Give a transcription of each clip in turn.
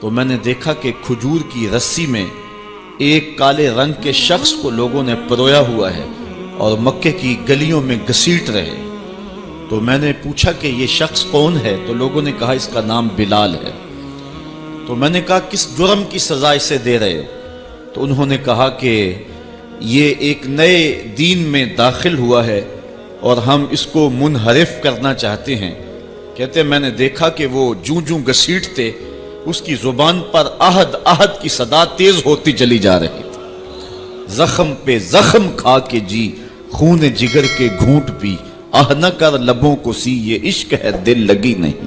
تو میں نے دیکھا کہ کھجور کی رسی میں ایک کالے رنگ کے شخص کو لوگوں نے پرویا ہوا ہے اور مکے کی گلیوں میں گھسیٹ رہے۔ تو میں نے پوچھا کہ یہ شخص کون ہے؟ تو لوگوں نے کہا اس کا نام بلال ہے۔ تو میں نے کہا کس جرم کی سزا اسے دے رہے ہو؟ تو انہوں نے کہا کہ یہ ایک نئے دین میں داخل ہوا ہے اور ہم اس کو منحرف کرنا چاہتے ہیں۔ کہتے میں نے دیکھا کہ وہ جوں جوں گھسیٹتے اس کی زبان پر احد احد کی صدا تیز ہوتی چلی جا رہی تھی۔ زخم پہ زخم کھا کے جی، خون جگر کے گھونٹ پی، آہ نہ کر لبوں کو سی، یہ عشق ہے دل لگی نہیں۔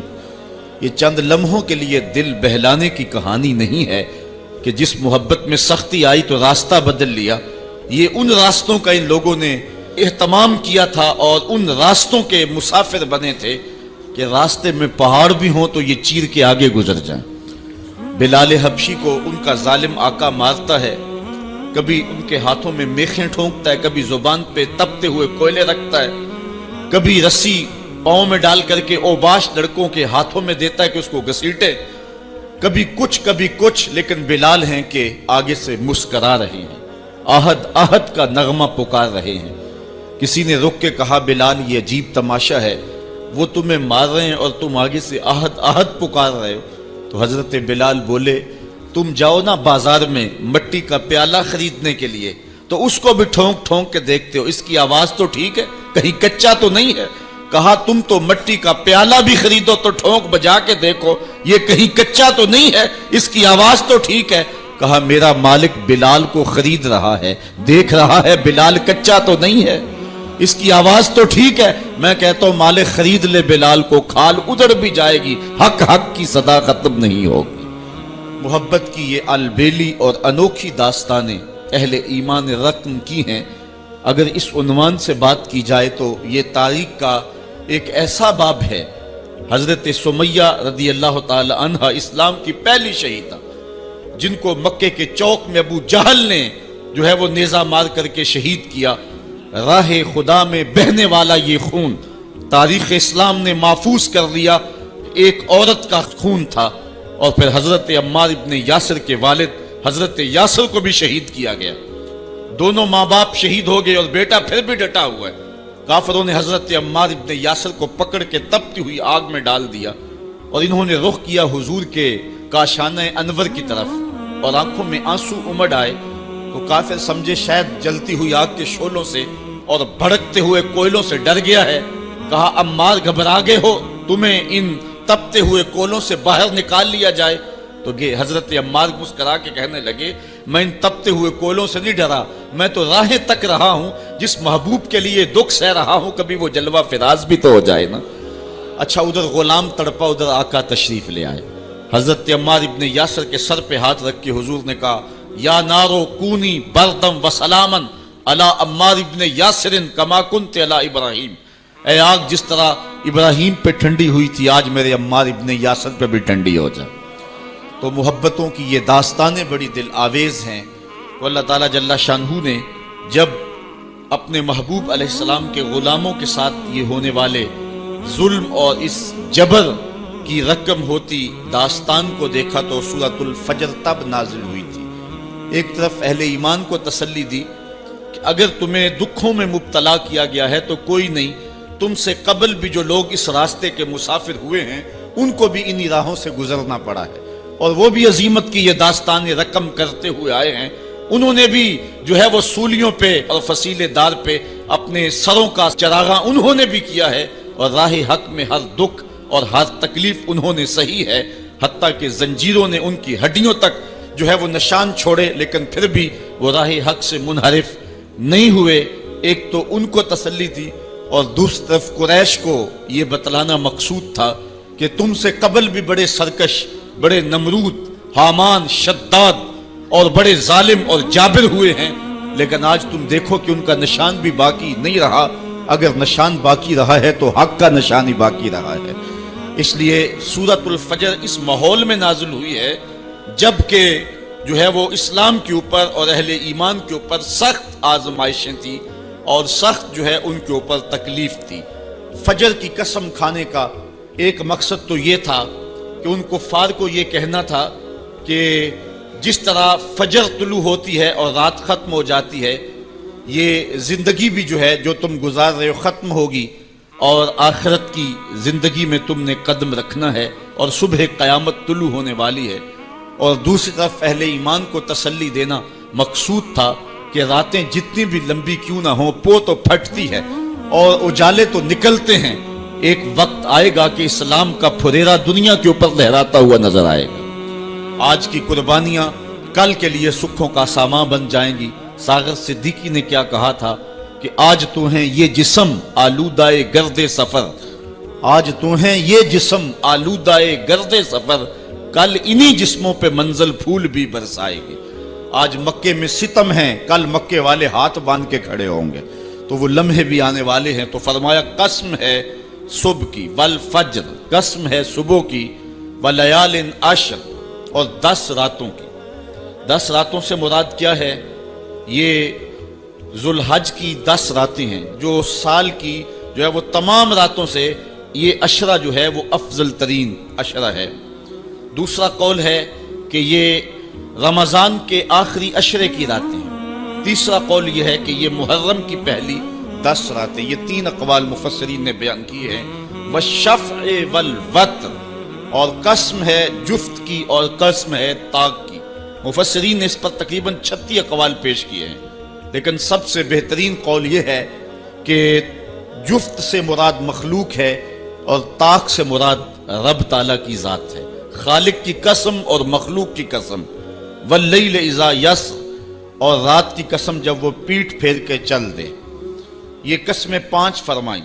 یہ چند لمحوں کے لیے دل بہلانے کی کہانی نہیں ہے کہ جس محبت میں سختی آئی تو راستہ بدل لیا۔ یہ ان راستوں کا ان لوگوں نے اہتمام کیا تھا اور ان راستوں کے مسافر بنے تھے کہ راستے میں پہاڑ بھی ہوں تو یہ چیر کے آگے گزر جائیں۔ بلال حبشی کو ان کا ظالم آقا مارتا ہے، کبھی ان کے ہاتھوں میں میخیں ٹھونکتا ہے، کبھی زبان پہ تپتے ہوئے کوئلے رکھتا ہے، کبھی رسی پاؤں میں ڈال کر کے اوباش لڑکوں کے ہاتھوں میں دیتا ہے کہ اس کو گھسیٹے، کبھی کچھ، لیکن بلال ہیں کہ آگے سے مسکرا رہے ہیں، آہد آہد کا نغمہ پکار رہے ہیں۔ کسی نے رک کے کہا بلال یہ عجیب تماشا ہے، وہ تمہیں مار رہے ہیں اور تم آگے سے آہد آہد پکار رہے ہو۔ تو حضرت بلال بولے تم جاؤ نا بازار میں مٹی کا پیالہ خریدنے کے لیے تو اس کو بھی ٹھونک ٹھونک کے دیکھتے ہو، اس کی آواز تو ٹھیک ہے، کہیں کچا تو نہیں ہے؟ کہا تم تو مٹی کا پیالہ بھی خریدو تو ٹھونک بجا کے دیکھو، یہ کہیں کچا تو نہیں ہے، اس کی آواز تو ٹھیک ہے۔ کہا میرا مالک بلال کو خرید رہا ہے، دیکھ رہا ہے بلال کچا تو نہیں ہے، اس کی آواز تو ٹھیک ہے۔ میں کہتا ہوں مالک خرید لے بلال کو، کھال ادھر بھی جائے گی، حق حق کی صدا ختم نہیں ہوگی۔ محبت کی یہ البیلی اور انوکھی داستانیں اہل ایمان رقم کی ہیں۔ اگر اس عنوان سے بات کی جائے تو یہ تاریخ کا ایک ایسا باب ہے۔ حضرت سمیہ رضی اللہ تعالی عنہ اسلام کی پہلی شہیدہ، جن کو مکے کے چوک میں ابو جہل نے جو ہے وہ نیزہ مار کر کے شہید کیا۔ راہ خدا میں بہنے والا یہ خون تاریخ اسلام نے محفوظ کر لیا، ایک عورت کا خون تھا۔ اور پھر حضرت عمار ابن یاسر کے والد حضرت یاسر کو بھی شہید کیا گیا، دونوں ماں باپ شہید ہو گئے اور بیٹا پھر بھی ڈٹا ہوا ہے۔ کافروں نے حضرت عمار ابن یاسر کو پکڑ کے تپتی ہوئی آگ میں ڈال دیا اور انہوں نے رخ کیا حضور کے کاشانہ انور کی طرف اور آنکھوں میں آنسو امڑ آئے تو کافر سمجھے شاید جلتی ہوئی آگ کے شعلوں سے اور بھڑکتے ہوئے کوئلوں سے ڈر گیا ہے۔ کہا عمار گھبرا گئے ہو، تمہیں ان تپتے ہوئے کولوں سے باہر نکال لیا جائے؟ تو حضرت عمار مسکرا کے کہنے لگے میں ان تپتے ہوئے کولوں سے نہیں ڈرا، میں تو راہیں تک رہا ہوں، جس محبوب کے لیے دکھ سہ رہا ہوں کبھی وہ جلوہ فراز بھی تو ہو جائے نا۔ اچھا ادھر غلام تڑپا، ادھر آقا تشریف لے آئے۔ حضرت عمار ابن یاسر کے سر پہ ہاتھ رکھ کے حضور نے کہا یا نارو کونی بردم و سلامن علی عمار ابن یاسر کما کنت علی ابراہیم، اے آگ جس طرح ابراہیم پہ ٹھنڈی ہوئی تھی آج میرے عمار ابن یاسر پہ بھی ٹھنڈی ہو جائے۔ تو محبتوں کی یہ داستانیں بڑی دل آویز ہیں۔ تو اللہ تعالیٰ جل شانہ نے جب اپنے محبوب علیہ السلام کے غلاموں کے ساتھ یہ ہونے والے ظلم اور اس جبر کی رقم ہوتی داستان کو دیکھا تو سورۃ الفجر تب نازل ہوئی تھی۔ ایک طرف اہل ایمان کو تسلی دی کہ اگر تمہیں دکھوں میں مبتلا کیا گیا ہے تو کوئی نہیں، تم سے قبل بھی جو لوگ اس راستے کے مسافر ہوئے ہیں ان کو بھی انہی راہوں سے گزرنا پڑا ہے اور وہ بھی عظیمت کی یہ داستان رقم کرتے ہوئے آئے ہیں۔ انہوں نے بھی جو ہے وہ سولیوں پہ اور فصیلے دار پہ اپنے سروں کا چراغاں انہوں نے بھی کیا ہے اور راہ حق میں ہر دکھ اور ہر تکلیف انہوں نے سہی ہے، حتیٰ کہ زنجیروں نے ان کی ہڈیوں تک جو ہے وہ نشان چھوڑے لیکن پھر بھی وہ راہ حق سے منحرف نہیں ہوئے۔ ایک تو ان کو تسلی دی اور دوسری طرف قریش کو یہ بتلانا مقصود تھا کہ تم سے قبل بھی بڑے سرکش، بڑے نمرود، حامان، شداد اور بڑے ظالم اور جابر ہوئے ہیں، لیکن آج تم دیکھو کہ ان کا نشان بھی باقی نہیں رہا۔ اگر نشان باقی رہا ہے تو حق کا نشان ہی باقی رہا ہے۔ اس لیے سورۃ الفجر اس ماحول میں نازل ہوئی ہے جب کہ جو ہے وہ اسلام کے اوپر اور اہل ایمان کے اوپر سخت آزمائشیں تھیں اور سخت جو ہے ان کے اوپر تکلیف تھی۔ فجر کی قسم کھانے کا ایک مقصد تو یہ تھا کہ ان کفار کو یہ کہنا تھا کہ جس طرح فجر طلوع ہوتی ہے اور رات ختم ہو جاتی ہے، یہ زندگی بھی جو ہے جو تم گزار رہے ہو ختم ہوگی، اور آخرت کی زندگی میں تم نے قدم رکھنا ہے اور صبح قیامت طلوع ہونے والی ہے۔ اور دوسری طرف اہل ایمان کو تسلی دینا مقصود تھا کہ راتیں جتنی بھی لمبی کیوں نہ ہوں، پو تو پھٹتی ہے اور اجالے تو نکلتے ہیں، ایک وقت آئے گا کہ اسلام کا پھریرا دنیا کے اوپر لہراتا ہوا نظر آئے گا۔ آج کی قربانیاں کل کے لیے سکھوں کا سامان بن جائیں گی۔ ساغر صدیقی نے کیا کہا تھا کہ آج تو ہیں یہ جسم آلودہ گرد سفر، آج تو ہیں یہ جسم آلودہ گرد سفر، کل انہی جسموں پہ منزل پھول بھی برسائے گی۔ آج مکے میں ستم ہیں، کل مکے والے ہاتھ باندھ کے کھڑے ہوں گے، تو وہ لمحے بھی آنے والے ہیں۔ تو فرمایا قسم ہے صبح کی والفجر، قسم ہے صبح کی، ولیال عشر، اور 10 راتوں کی۔ 10 راتوں سے مراد کیا ہے؟ یہ ذوالحج کی 10 راتیں ہیں، جو سال کی جو ہے وہ تمام راتوں سے یہ عشرہ جو ہے وہ افضل ترین عشرہ ہے۔ دوسرا قول ہے کہ یہ رمضان کے آخری عشرے کی راتیں ہیں۔ تیسرا قول یہ ہے کہ یہ محرم کی پہلی 10 راتیں۔ یہ 3 اقوال مفسرین نے بیان کیے ہیں۔ والشفع والوتر، اور قسم ہے جفت کی اور قسم ہے طاق کی۔ مفسرین نے اس پر تقریباً 36 اقوال پیش کیے ہیں، لیکن سب سے بہترین قول یہ ہے کہ جفت سے مراد مخلوق ہے اور طاق سے مراد رب تعالیٰ کی ذات ہے۔ خالق کی قسم اور مخلوق کی قسم۔ واللیل اذا یسر، اور رات کی قسم جب وہ پیٹھ پھیر کے چل دے۔ یہ قسمیں 5 فرمائیں،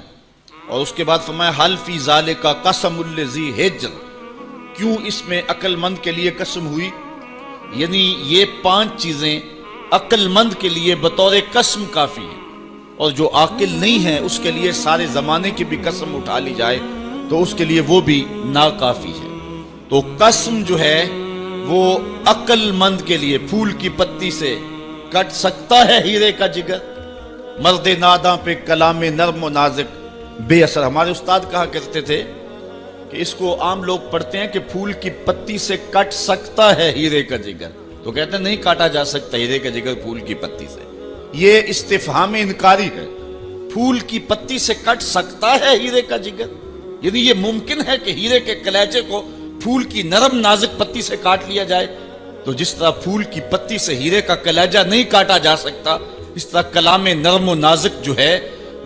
اور اس کے بعد فرمایا حل فی ذالک قسم الذی حجر، کیوں اس میں عقل مند کے لیے قسم ہوئی؟ یعنی یہ 5 چیزیں عقل مند کے لیے بطور قسم کافی ہیں، اور جو عاقل نہیں ہے اس کے لیے سارے زمانے کی بھی قسم اٹھا لی جائے تو اس کے لیے وہ بھی ناکافی ہے۔ تو قسم جو ہے وہ عقل مند کے لیے، پھول کی پتی سے کٹ سکتا ہے ہیرے کا جگر، مرد ناداں پہ کلام نرم و نازک بے اثر۔ ہمارے استاد کہا کرتے تھے کہ اس کو عام لوگ پڑھتے ہیں کہ پھول کی پتی سے کٹ سکتا ہے ہیرے کا جگر، تو کہتے ہیں نہیں کاٹا جا سکتا ہیرے کا جگر پھول کی پتی سے۔ یہ استفہام انکاری ہے۔ پھول کی پتی سے کٹ سکتا ہے ہیرے کا جگر، یعنی یہ ممکن ہے کہ ہیرے کے کلیجے کو پھول کی نرم نازک پتی سے کاٹ لیا جائے؟ تو جس طرح پھول کی پتی سے ہیرے کا کلیجہ نہیں کاٹا جا سکتا، اس طرح کلام نرم و نازک جو ہے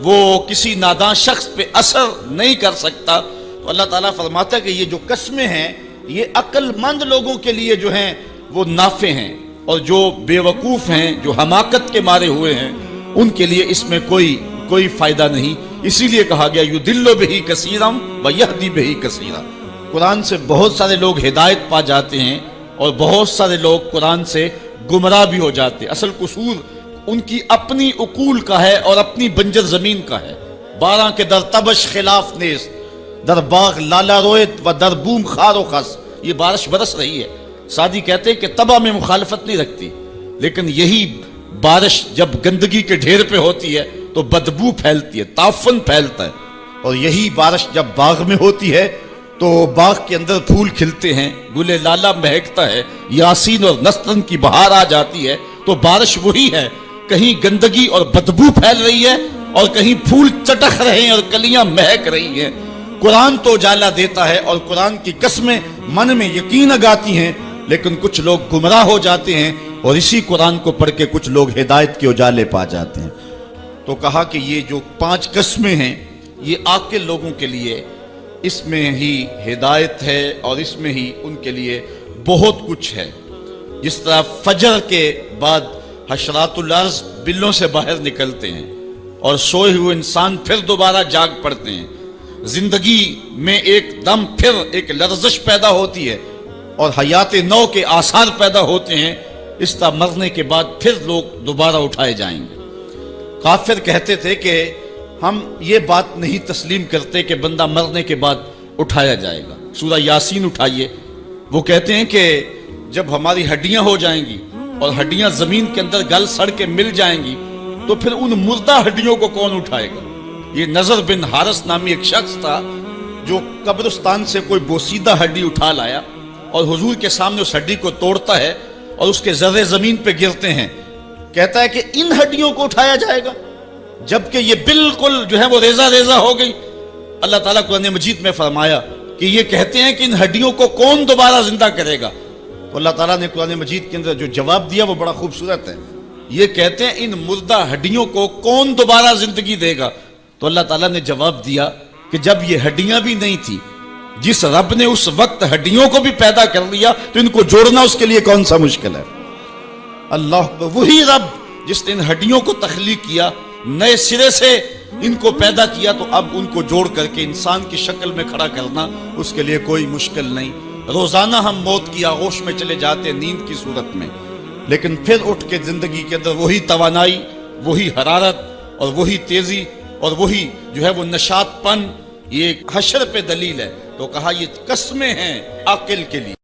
وہ کسی نادان شخص پہ اثر نہیں کر سکتا۔ تو اللہ تعالیٰ فرماتا ہے کہ یہ جو قسمیں ہیں یہ عقل مند لوگوں کے لیے جو ہیں وہ نافع ہیں، اور جو بے وقوف ہیں، جو حماقت کے مارے ہوئے ہیں، ان کے لیے اس میں کوئی فائدہ نہیں۔ اسی لیے کہا گیا یضل بہ کثیرا ویہدی بہ کثیرا۔ قرآن سے بہت سارے لوگ ہدایت پا جاتے ہیں اور بہت سارے لوگ قرآن سے گمراہ بھی ہو جاتے ہیں۔ اصل قصور ان کی اپنی عقول کا ہے اور اپنی بنجر زمین کا ہے۔ 12 کے در تبش خلاف نیست، در باغ لالا رویت و در بوم خار و خس۔ یہ بارش برس رہی ہے، سعدی کہتے ہیں کہ تباہ میں مخالفت نہیں رکھتی، لیکن یہی بارش جب گندگی کے ڈھیر پہ ہوتی ہے تو بدبو پھیلتی ہے، تعفن پھیلتا ہے، اور یہی بارش جب باغ میں ہوتی ہے تو باغ کے اندر پھول کھلتے ہیں، گل لالا مہکتا ہے، یاسین اور نسترن کی بہار آ جاتی ہے۔ تو بارش وہی ہے، کہیں گندگی اور بدبو پھیل رہی ہے اور کہیں پھول چٹک رہے ہیں اور کلیاں مہک رہی ہیں۔ قرآن تو اجالا دیتا ہے اور قرآن کی قسمیں من میں یقین اگاتی ہیں، لیکن کچھ لوگ گمراہ ہو جاتے ہیں اور اسی قرآن کو پڑھ کے کچھ لوگ ہدایت کے اجالے پا جاتے ہیں۔ تو کہا کہ یہ جو 5 قسمیں ہیں یہ عاقل لوگوں کے لیے اس میں ہی ہدایت ہے اور اس میں ہی ان کے لیے بہت کچھ ہے۔ جس طرح فجر کے بعد حشرات الارض بلوں سے باہر نکلتے ہیں اور سوئے ہوئے انسان پھر دوبارہ جاگ پڑتے ہیں، زندگی میں ایک دم پھر ایک لرزش پیدا ہوتی ہے اور حیات نو کے آثار پیدا ہوتے ہیں، اس طرح مرنے کے بعد پھر لوگ دوبارہ اٹھائے جائیں گے۔ کافر کہتے تھے کہ ہم یہ بات نہیں تسلیم کرتے کہ بندہ مرنے کے بعد اٹھایا جائے گا۔ سورہ یاسین اٹھائیے، وہ کہتے ہیں کہ جب ہماری ہڈیاں ہو جائیں گی اور ہڈیاں زمین کے اندر گل سڑ کے مل جائیں گی تو پھر ان مردہ ہڈیوں کو کون اٹھائے گا؟ یہ نظر بن حارث نامی ایک شخص تھا جو قبرستان سے کوئی بوسیدہ ہڈی اٹھا لایا اور حضور کے سامنے اس ہڈی کو توڑتا ہے اور اس کے ذرے زمین پہ گرتے ہیں، کہتا ہے کہ ان ہڈیوں کو اٹھایا جائے گا جبکہ یہ بالکل جو ہے وہ ریزہ ریزہ ہو گئی۔ اللہ تعالیٰ قرآن مجید میں فرمایا کہ یہ کہتے ہیں کہ ان ہڈیوں کو کون دوبارہ زندہ کرے گا؟ تو اللہ تعالیٰ نے قرآن مجید کے اندر جو جواب دیا وہ بڑا خوبصورت ہے۔ یہ کہتے ہیں ان مردہ ہڈیوں کو کون دوبارہ زندگی دے گا؟ تو اللہ تعالیٰ نے جواب دیا کہ جب یہ ہڈیاں بھی نہیں تھی، جس رب نے اس وقت ہڈیوں کو بھی پیدا کر لیا تو ان کو جوڑنا اس کے لیے کون سا مشکل ہے؟ اللہ اکبر۔ وہی رب جس نے ان ہڈیوں کو تخلیق کیا، نئے سرے سے ان کو پیدا کیا، تو اب ان کو جوڑ کر کے انسان کی شکل میں کھڑا کرنا اس کے لیے کوئی مشکل نہیں۔ روزانہ ہم موت کی آغوش میں چلے جاتے نیند کی صورت میں، لیکن پھر اٹھ کے زندگی کے اندر وہی توانائی، وہی حرارت اور وہی تیزی اور وہی جو ہے وہ نشاط پن، یہ حشر پہ دلیل ہے۔ تو کہا یہ قسمیں ہیں عاقل کے لیے۔